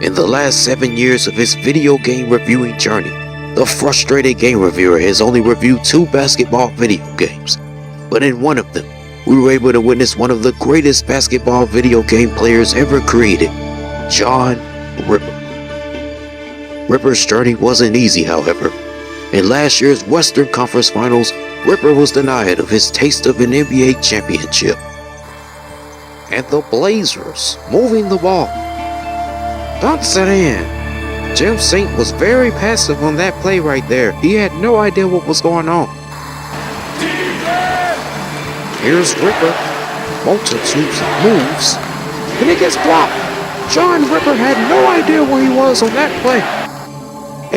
In the last 7 years of his video game reviewing journey, the frustrated game reviewer has only reviewed 2 basketball video games. But in one of them, we were able to witness one of the greatest basketball video game players ever created, John Ripper. Ripper's journey wasn't easy, however. In last year's Western Conference Finals, Ripper was denied of his taste of an NBA championship. And the Blazers moving the ball. Don't sit in. Jim Saint was very passive on that play right there. He had no idea what was going on. Here's Ripper. Multitudes of moves. And it gets blocked. John Ripper had no idea where he was on that play.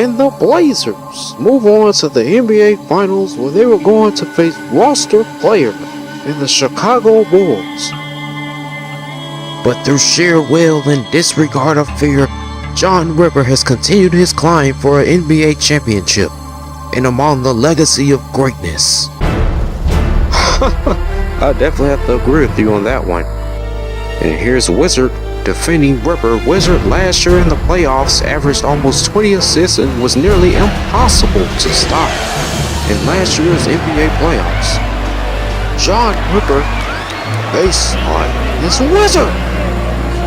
And the Blazers move on to the NBA Finals, where they were going to face roster player in the Chicago Bulls. But through sheer will and disregard of fear, John Ripper has continued his climb for an NBA championship, and among the legacy of greatness. I definitely have to agree with you on that one. And here's Wizard defending Ripper. Wizard last year in the playoffs averaged almost 20 assists and was nearly impossible to stop in last year's NBA playoffs. John Ripper baseline is Wizard.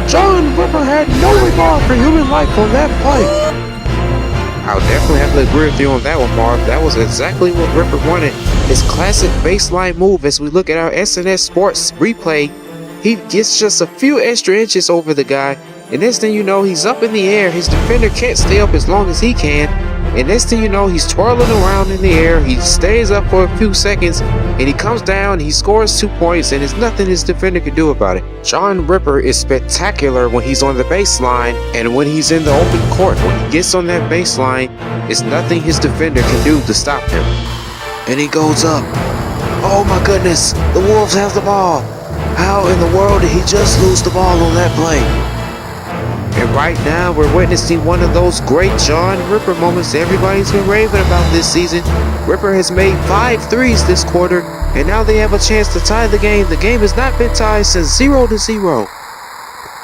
John Ripper had no regard for human life on that play. I'll definitely have to agree with you on that one, Marv. That was exactly what Ripper wanted. His classic baseline move. As we look at our SNS Sports replay, he gets just a few extra inches over the guy, and next thing you know, he's up in the air. His defender can't stay up as long as he can, and next thing you know, he's twirling around in the air. He stays up for a few seconds, and he comes down, and he scores 2 points, and there's nothing his defender can do about it. John Ripper is spectacular when he's on the baseline, and when he's in the open court. When he gets on that baseline, there's nothing his defender can do to stop him. And he goes up. Oh my goodness, the Wolves have the ball. How in the world did he just lose the ball on that play? And right now, we're witnessing one of those great John Ripper moments everybody's been raving about this season. Ripper has made 5 threes this quarter, and now they have a chance to tie the game. The game has not been tied since 0-0.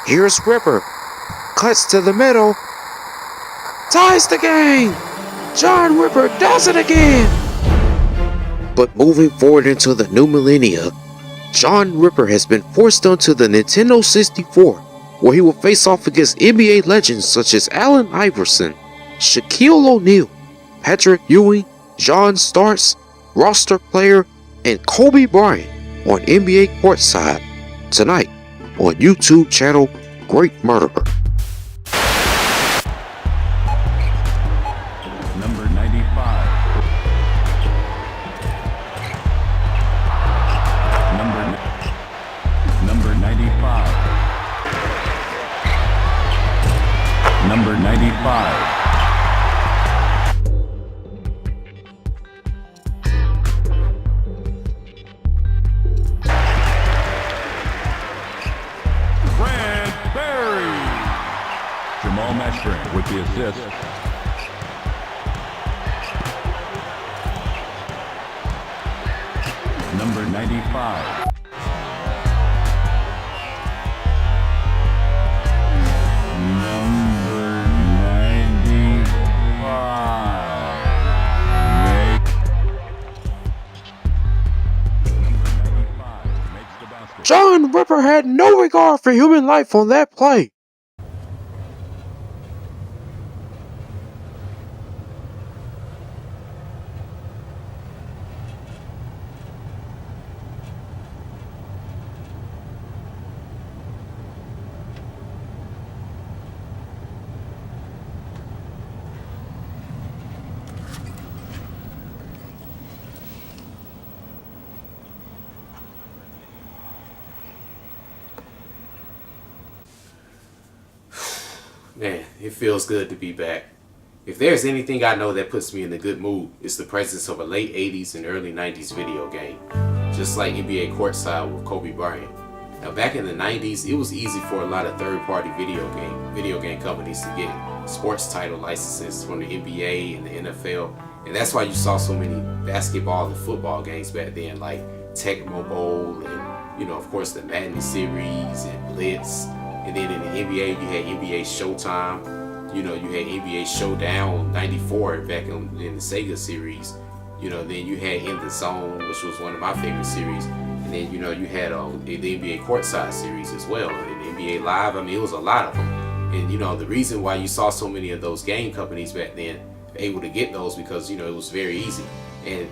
Here's Ripper. Cuts to the middle. Ties the game! John Ripper does it again! But moving forward into the new millennia, John Ripper has been forced onto the Nintendo 64, where he will face off against NBA legends such as Allen Iverson, Shaquille O'Neal, Patrick Ewing, John Starks, roster player, and Kobe Bryant on NBA Courtside tonight on YouTube channel Great Murderer. Number 95. Number 95. Number 95. Jamal Mashburn with the assist. Number 95. Number 95 makes the basket. John Ripper had no regard for human life on that play. Man, it feels good to be back. If there's anything I know that puts me in a good mood, it's the presence of a late 80s and early 90s video game. Just like NBA Courtside with Kobe Bryant. Now back in the 90s, it was easy for a lot of third-party video game companies to get sports title licenses from the NBA and the NFL. And that's why you saw so many basketball and football games back then, like Tecmo Bowl and, of course, the Madden series and Blitz And then in the NBA, you had NBA Showtime. You know, you had NBA Showdown '94 back in the Sega series. You know, then you had In the Zone, which was one of my favorite series. And then, you know, you had the NBA Courtside series as well. And the NBA Live, I mean, it was a lot of them. And, you know, the reason why you saw so many of those game companies back then able to get those because, you know, it was very easy. And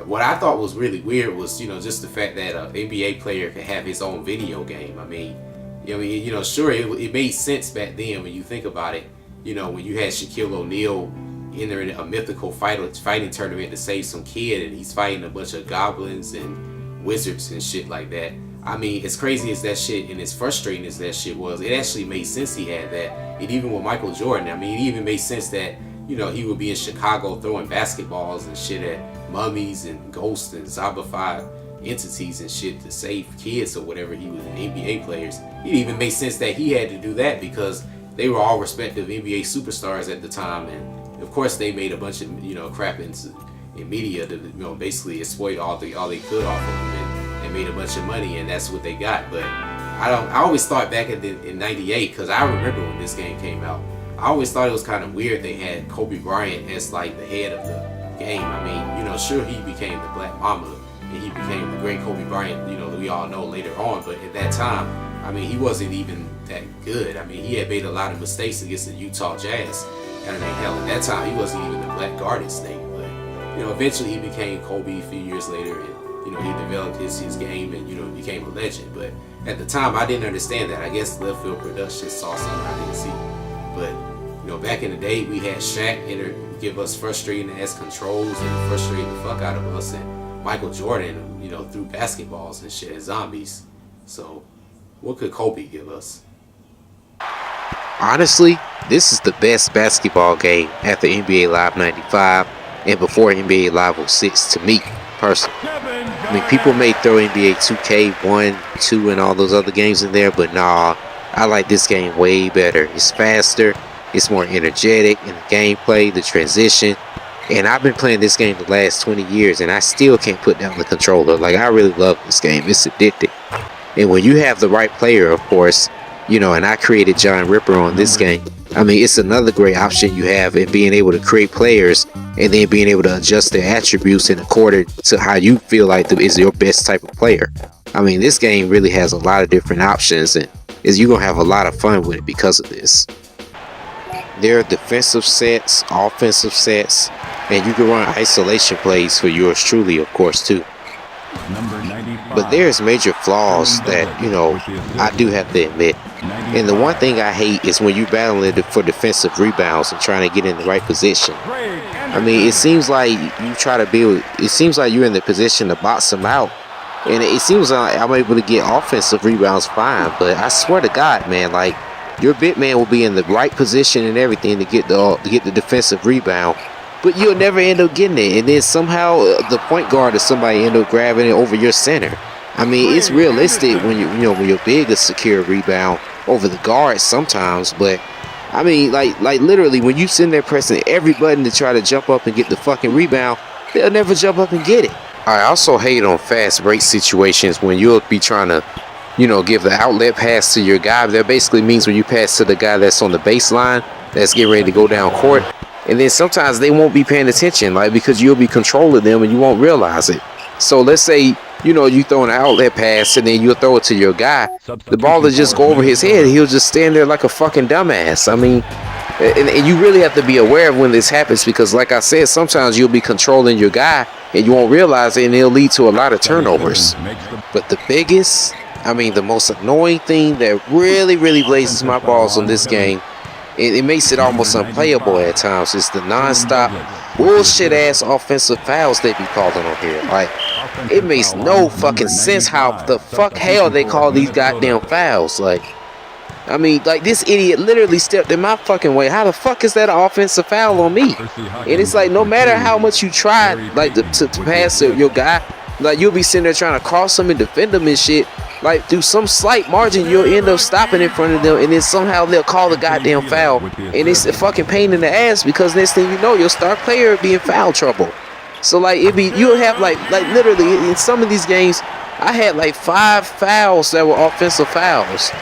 what I thought was really weird was, you know, just the fact that an NBA player could have his own video game. I mean, you know, sure, it made sense back then when you think about it. You know, when you had Shaquille O'Neal entering a mythical fighting tournament to save some kid, and he's fighting a bunch of goblins and wizards and shit like that. I mean, as crazy as that shit and as frustrating as that shit was, it actually made sense he had that. And even with Michael Jordan, I mean, it even made sense that, you know, he would be in Chicago throwing basketballs and shit at mummies and ghosts and zombified entities and shit to save kids or whatever. He was in NBA players. It even made sense that he had to do that because they were all respective NBA superstars at the time, and of course they made a bunch of, you know, crap in media to, you know, basically exploit all they could off of them, and made a bunch of money, and that's what they got. But I always thought back in '98, because I remember when this game came out, I always thought it was kind of weird they had Kobe Bryant as like the head of the game. I mean, you know, sure, he became the Black Mamba and he became the great Kobe Bryant, you know, that we all know later on, but at that time, I mean, he wasn't even that good. I mean, he had made a lot of mistakes against the Utah Jazz. And I mean, hell, at that time, he wasn't even the Black Guardian snake. But, you know, eventually he became Kobe a few years later. And, you know, he developed his game and, you know, became a legend. But at the time, I didn't understand that. I guess Left Field Productions saw something I didn't see. But, you know, back in the day, we had Shaq give us frustrating ass controls and frustrate the fuck out of us. And Michael Jordan, you know, threw basketballs and shit at zombies. So, what could Kobe give us? Honestly, this is the best basketball game after NBA Live 95 and before NBA Live 06 to me, personally. I mean, people may throw NBA 2K 1, 2, and all those other games in there, but nah, I like this game way better. It's faster, it's more energetic in the gameplay, the transition, and I've been playing this game the last 20 years, and I still can't put down the controller. Like, I really love this game. It's addicting. And when you have the right player, of course, you know, and I created John Ripper on this game. I mean, it's another great option you have in being able to create players and then being able to adjust their attributes in accordance to how you feel like is your best type of player. I mean, this game really has a lot of different options, and you're going to have a lot of fun with it because of this. There are defensive sets, offensive sets, and you can run isolation plays for yours truly, of course, too. But there's major flaws that, you know, I do have to admit. And the one thing I hate is when you're battling for defensive rebounds and trying to get in the right position. I mean, it seems like you try to build, it seems like you're in the position to box them out. And it seems like I'm able to get offensive rebounds fine. But I swear to God, man, like, your big man will be in the right position and everything to get the defensive rebound. But you'll never end up getting it, and then somehow the point guard or somebody end up grabbing it over your center. I mean, it's realistic when when you're big to secure a rebound over the guard sometimes, but I mean, like literally when you sitting there pressing every button to try to jump up and get the fucking rebound, they'll never jump up and get it. I also hate on fast break situations when you'll be trying to, you know, give the outlet pass to your guy. That basically means when you pass to the guy that's on the baseline, that's getting ready to go down court. And then sometimes they won't be paying attention, like, because you'll be controlling them and you won't realize it. So let's say, you know, you throw an outlet pass and then you'll throw it to your guy. The ball will just go over his head. He'll just stand there like a fucking dumbass. I mean, and you really have to be aware of when this happens because, like I said, sometimes you'll be controlling your guy and you won't realize it, and it'll lead to a lot of turnovers. But the biggest, I mean, the most annoying thing that really blazes my balls on this game, it makes it almost unplayable at times, is the non-stop bullshit ass offensive fouls they be calling on here. Like, it makes no fucking sense how the fuck hell they call these goddamn fouls. Like, I mean, like, this idiot literally stepped in my fucking way. How the fuck is that an offensive foul on me? And it's like, no matter how much you try, like, to pass your guy, like, you'll be sitting there trying to cross him and defend him and shit. Like, through some slight margin, you'll end up stopping in front of them, and then somehow they'll call the goddamn foul. And it's a fucking pain in the ass because next thing you know, your star player will be in foul trouble. So, like, you'll have, like literally, in some of these games, I had, like, 5 fouls that were offensive fouls.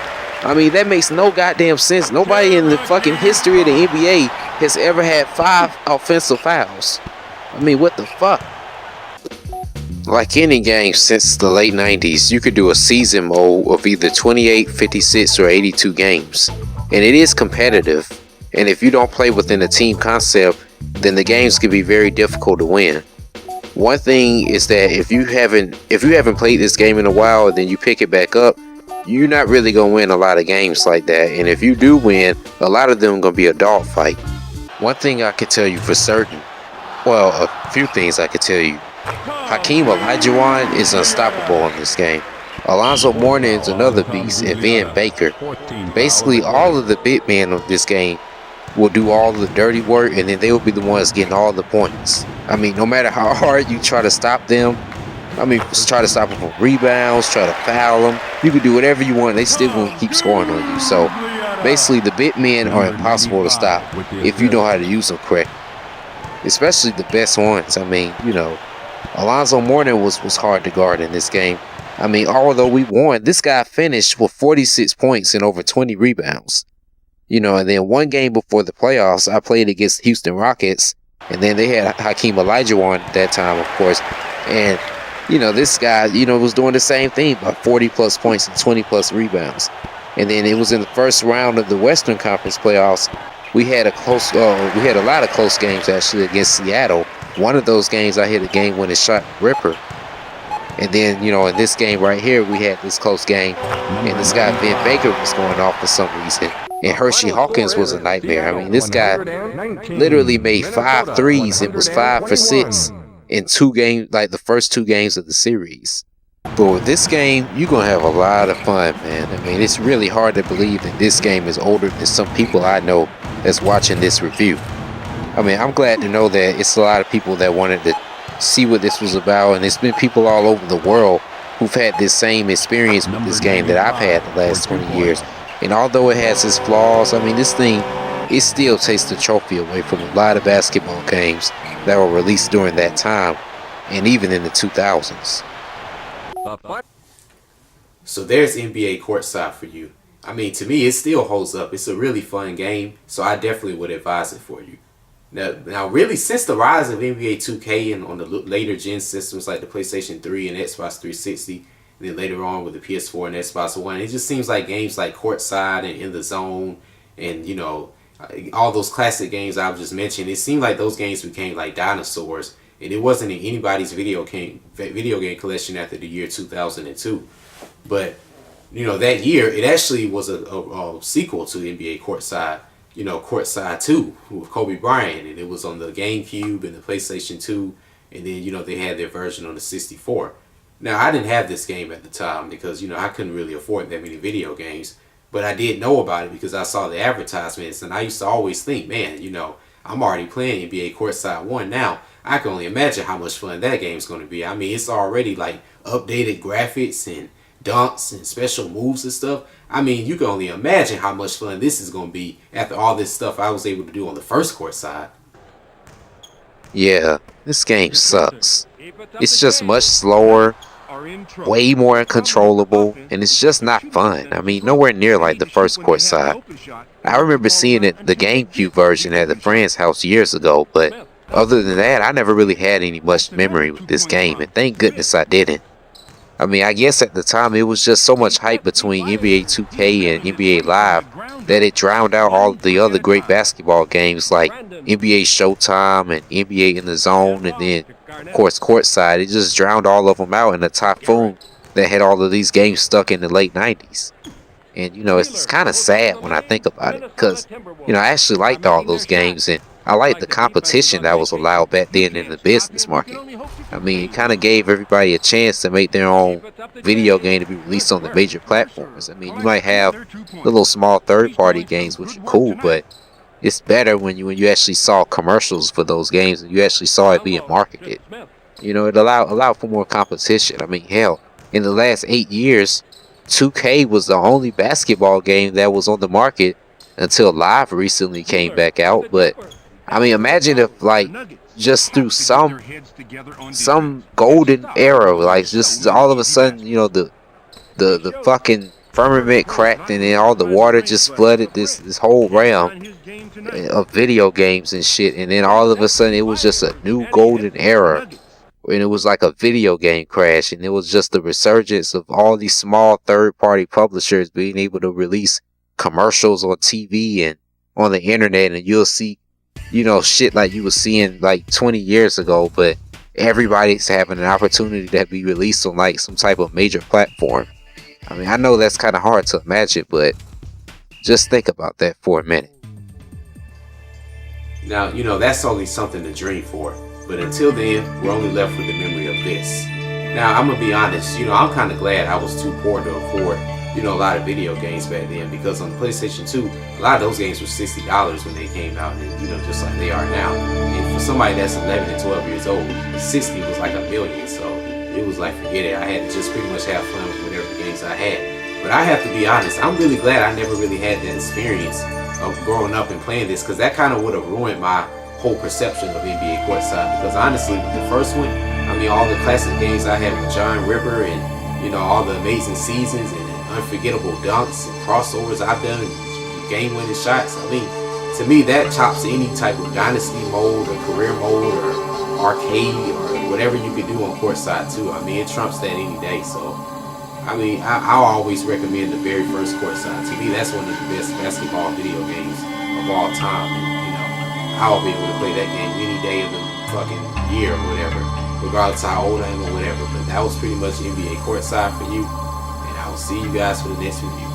I mean, that makes no goddamn sense. Nobody in the fucking history of the NBA has ever had 5 offensive fouls. I mean, what the fuck? Like any game since the late 90s, you could do a season mode of either 28, 56, or 82 games. And it is competitive. And if you don't play within a team concept, then the games can be very difficult to win. One thing is that if you haven't played this game in a while and then you pick it back up, you're not really gonna win a lot of games like that. And if you do win, a lot of them are gonna be a dogfight. One thing I could tell you for certain, well, a few things I could tell you. Hakeem Olajuwon is unstoppable in this game. Alonzo Mourning's another beast, and Van Baker. Basically, all of the big men of this game will do all the dirty work, and then they will be the ones getting all the points. I mean, no matter how hard you try to stop them, try to stop them from rebounds, try to foul them, you can do whatever you want, they still gonna keep scoring on you. So, basically, the big men are impossible to stop if you know how to use them correctly. Especially the best ones. I mean, you know, Alonzo Mourning was hard to guard in this game. I mean, although we won, this guy finished with 46 points and over 20 rebounds. You know, and then one game before the playoffs, I played against Houston Rockets, and then they had Hakeem Olajuwon at that time, of course. And, you know, this guy, you know, was doing the same thing, about 40 plus points and 20 plus rebounds. And then it was in the first round of the Western Conference playoffs. We had a lot of close games actually against Seattle. One of those games I hit a game-winning shot ripper. And then, you know, in this game right here, we had this close game, and this guy Van Baker was going off for some reason. And Hershey Hawkins was a nightmare. I mean, this guy literally made 5 threes and was 5 for 6 in 2 games, like the first 2 games of the series. But with this game, you're going to have a lot of fun, man. I mean, it's really hard to believe that this game is older than some people I know that's watching this review. I mean, I'm glad to know that it's a lot of people that wanted to see what this was about, and it's been people all over the world who've had this same experience with this game that I've had the last 20 years. And although it has its flaws, I mean, this thing, it still takes the trophy away from a lot of basketball games that were released during that time, and even in the 2000s. So there's NBA Courtside for you. I mean, to me, it still holds up. It's a really fun game, so I definitely would advise it for you. Now, really, since the rise of NBA 2K and on the later gen systems like the PlayStation 3 and Xbox 360, and then later on with the PS4 and Xbox One, it just seems like games like Courtside and In the Zone and, you know, all those classic games I've just mentioned, it seemed like those games became like dinosaurs, and it wasn't in anybody's video game collection after the year 2002. But, you know, that year, it actually was a sequel to NBA Courtside. You know, Courtside 2 with Kobe Bryant, and it was on the GameCube and the PlayStation 2, and then, you know, they had their version on the 64. Now, I didn't have this game at the time because, you know, I couldn't really afford that many video games, but I did know about it because I saw the advertisements, and I used to always think, man, you know, I'm already playing NBA Courtside 1 now. I can only imagine how much fun that game's going to be. I mean, it's already like updated graphics and dunks and special moves and stuff. I mean, you can only imagine how much fun this is going to be after all this stuff I was able to do on the first Courtside. Yeah, this game sucks. It's just much slower, way more uncontrollable, and it's just not fun. I mean, nowhere near like the first Courtside. I remember seeing it, the GameCube version at a friend's house years ago, but other than that, I never really had any much memory with this game, and thank goodness I didn't. I mean, I guess at the time it was just so much hype between NBA 2K and NBA Live that it drowned out all of the other great basketball games like NBA Showtime and NBA In the Zone, and then, of course, Courtside. It just drowned all of them out in a typhoon that had all of these games stuck in the late 90s. And, you know, it's kind of sad when I think about it because, you know, I actually liked all those games, and I liked the competition that was allowed back then in the business market. I mean, it kind of gave everybody a chance to make their own video game to be released on the major platforms. I mean, you might have little small third-party games, which are cool, but it's better when you actually saw commercials for those games and you actually saw it being marketed. You know, it allowed for more competition. I mean, hell, in the last 8 years, 2K was the only basketball game that was on the market until Live recently came back out. But I mean, imagine if like just through some golden era, like just all of a sudden, you know, the fucking firmament cracked, and then all the water just flooded this whole realm of video games and shit. And then all of a sudden, it was just a new golden era, and it was like a video game crash, and it was just the resurgence of all these small third-party publishers being able to release commercials on TV and on the internet, and you'll see, shit like you was seeing like 20 years ago, but everybody's having an opportunity to be released on like some type of major platform. I mean, I know that's kind of hard to imagine, but just think about that for a minute. Now, that's only something to dream for. But until then, we're only left with the memory of this. Now, I'm going to be honest, I'm kind of glad I was too poor to afford, a lot of video games back then. Because on the PlayStation 2, a lot of those games were $60 when they came out. And, just like they are now. And for somebody that's 11 and 12 years old, 60 was like $1 million. So it was like, forget it. I had to just pretty much have fun with whatever games I had. But I have to be honest, I'm really glad I never really had that experience of growing up and playing this. Because that kind of would have ruined my whole perception of NBA Courtside, because honestly, with the first one, I mean, all the classic games I had with John Ripper and all the amazing seasons and unforgettable dunks and crossovers I've done, game-winning shots. I mean, to me, that tops any type of dynasty mode or career mode or arcade or whatever you could do on Courtside too. I mean, it trumps that any day. So, I mean, I'll always recommend the very first Courtside. To me, that's one of the best basketball video games of all time. And, I'll be able to play that game any day of the fucking year or whatever, regardless how old I am or whatever. But that was pretty much NBA Courtside for you, and I will see you guys for the next review.